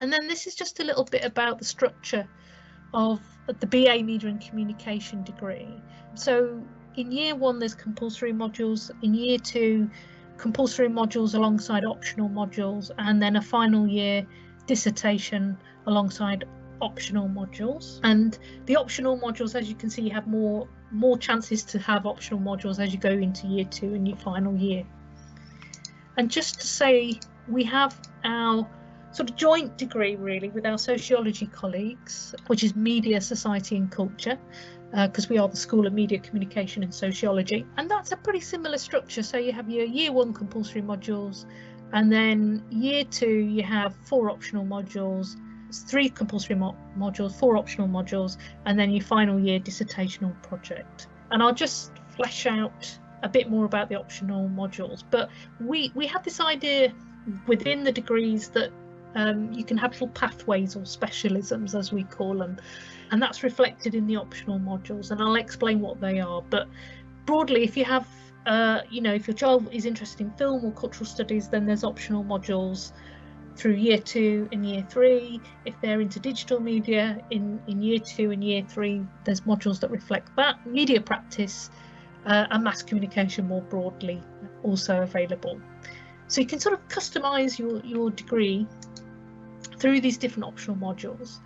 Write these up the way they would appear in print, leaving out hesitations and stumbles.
And then this is just a little bit about the structure of the BA Media and Communication degree. So in year one, there's compulsory modules. In year two, compulsory modules alongside optional modules, and then a final year dissertation alongside optional modules. And the optional modules, as you can see, you have more chances to have optional modules as you go into year two and your final year. And just to say, we have our sort of joint degree really with our sociology colleagues, which is Media, Society and Culture, because we are the School of Media, Communication and Sociology. And that's a pretty similar structure. So you have your year one compulsory modules, and then year two you have 4 optional modules, 3 compulsory modules, 4 optional modules, and then your final year dissertational project. And I'll just flesh out a bit more about the optional modules. But we have this idea within the degrees that you can have little pathways or specialisms, as we call them, and that's reflected in the optional modules, and I'll explain what they are. But broadly, if you have if your child is interested in film or cultural studies, then there's optional modules through year 2 and year 3. If they're into digital media, in year 2 and year 3, there's modules that reflect that. Media practice and mass communication more broadly also available. So you can sort of customize your degree through these different optional modules.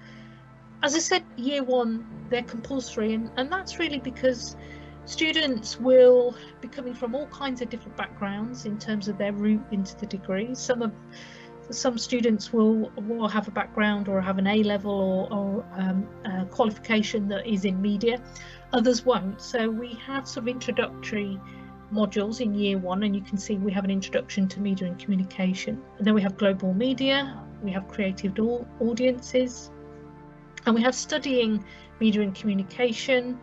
As I said, year 1, they're compulsory, and that's really because students will be coming from all kinds of different backgrounds in terms of their route into the degree. Some students will have a background or have an A-level or a qualification that is in media, others won't. So we have sort of introductory modules in year 1, and you can see we have an introduction to media and communication. And then we have global media, we have creative audiences, and we have studying media and communication,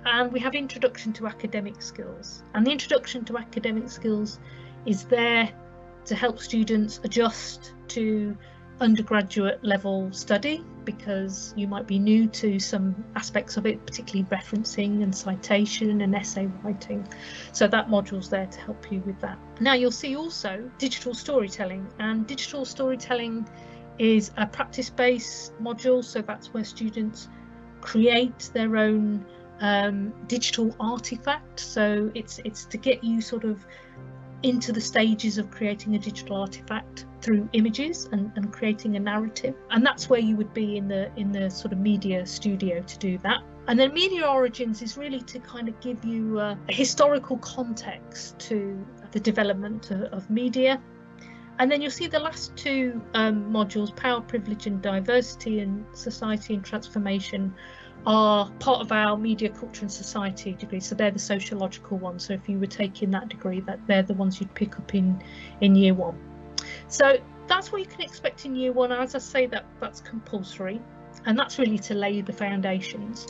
and we have introduction to academic skills. And the introduction to academic skills is there to help students adjust to undergraduate level study, because you might be new to some aspects of it, particularly referencing and citation and essay writing. So that module's there to help you with that. Now you'll see also digital storytelling, and digital storytelling is a practice-based module. So that's where students create their own digital artifact. So it's to get you sort of into the stages of creating a digital artifact through images and creating a narrative, and that's where you would be in the sort of media studio to do that. And then media origins is really to kind of give you a historical context to the development of media. And then you'll see the last 2 modules, power, privilege and diversity, and society and transformation, are part of our media, culture and society degree. So they're the sociological ones. So if you were taking that degree, they're the ones you'd pick up in year 1. So that's what you can expect in year 1. As I say, that's compulsory, and that's really to lay the foundations.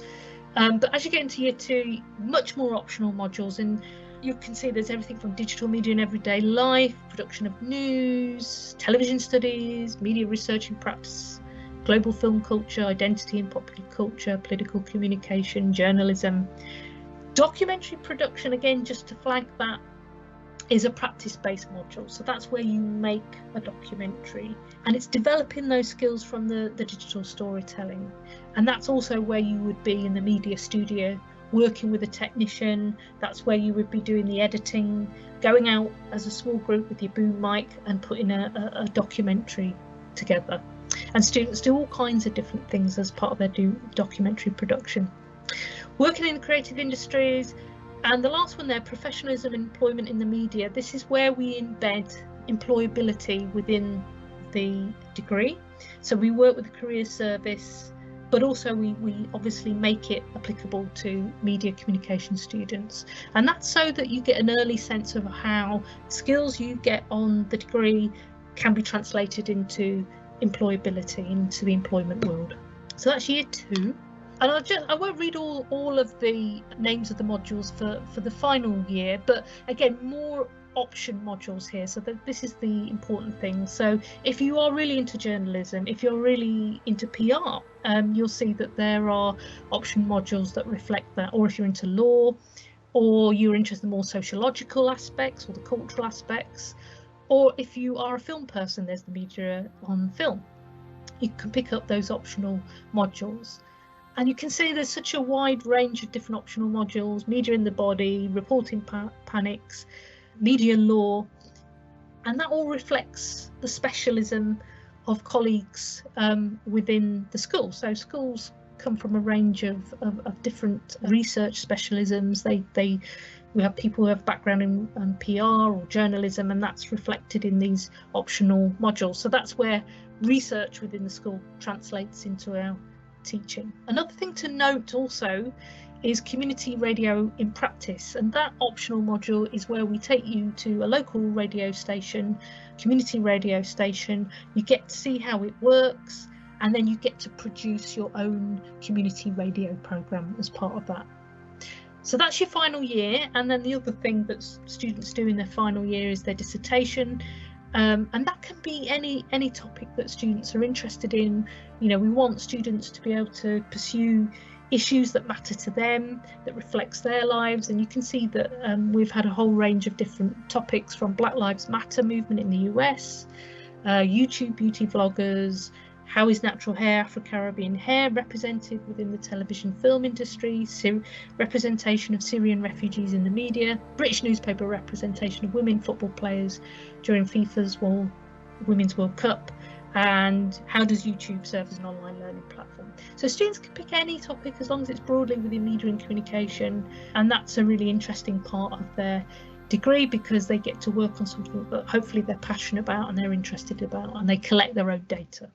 But as you get into year 2, much more optional modules, and you can see there's everything from digital media and everyday life, production of news, television studies, media research and practice, global film culture, identity and popular culture, political communication, journalism. Documentary production, again, just to flag that, is a practice-based module. So that's where you make a documentary, and it's developing those skills from the digital storytelling. And that's also where you would be in the media studio, working with a technician. That's where you would be doing the editing, going out as a small group with your boom mic and putting a documentary together. And students do all kinds of different things as part of their documentary production. Working in the creative industries, and the last one there, professionalism and employment in the media. This is where we embed employability within the degree. So we work with the career service, but also we obviously make it applicable to media communication students. And that's so that you get an early sense of how skills you get on the degree can be translated into employability, into the employment world. So that's year 2. And I won't read all of the names of the modules for the final year, but again, more option modules here. So this is the important thing. So if you are really into journalism, if you're really into PR, you'll see that there are option modules that reflect that. Or if you're into law, or you're interested in more sociological aspects or the cultural aspects, or if you are a film person, there's the media on film. you can pick up those optional modules. And you can see there's such a wide range of different optional modules: media in the body, reporting panics, media law, and that all reflects the specialism of colleagues within the school. So schools come from a range of different research specialisms. We have people who have background in PR or journalism, and that's reflected in these optional modules. So that's where research within the school translates into our teaching. Another thing to note also is community radio in practice, and that optional module is where we take you to a local radio station, community radio station. You get to see how it works, and then you get to produce your own community radio programme as part of that. So that's your final year, and then the other thing that students do in their final year is their dissertation. And that can be any topic that students are interested in. We want students to be able to pursue issues that matter to them, that reflects their lives, and you can see that we've had a whole range of different topics, from Black Lives Matter movement in the US, YouTube beauty vloggers, how is natural hair, Afro-Caribbean hair represented within the television film industry, representation of Syrian refugees in the media, British newspaper representation of women football players during FIFA's Women's World Cup, and how does YouTube serve as an online learning platform. So students can pick any topic as long as it's broadly within media and communication, and that's a really interesting part of their degree, because they get to work on something that hopefully they're passionate about and they're interested about, and they collect their own data.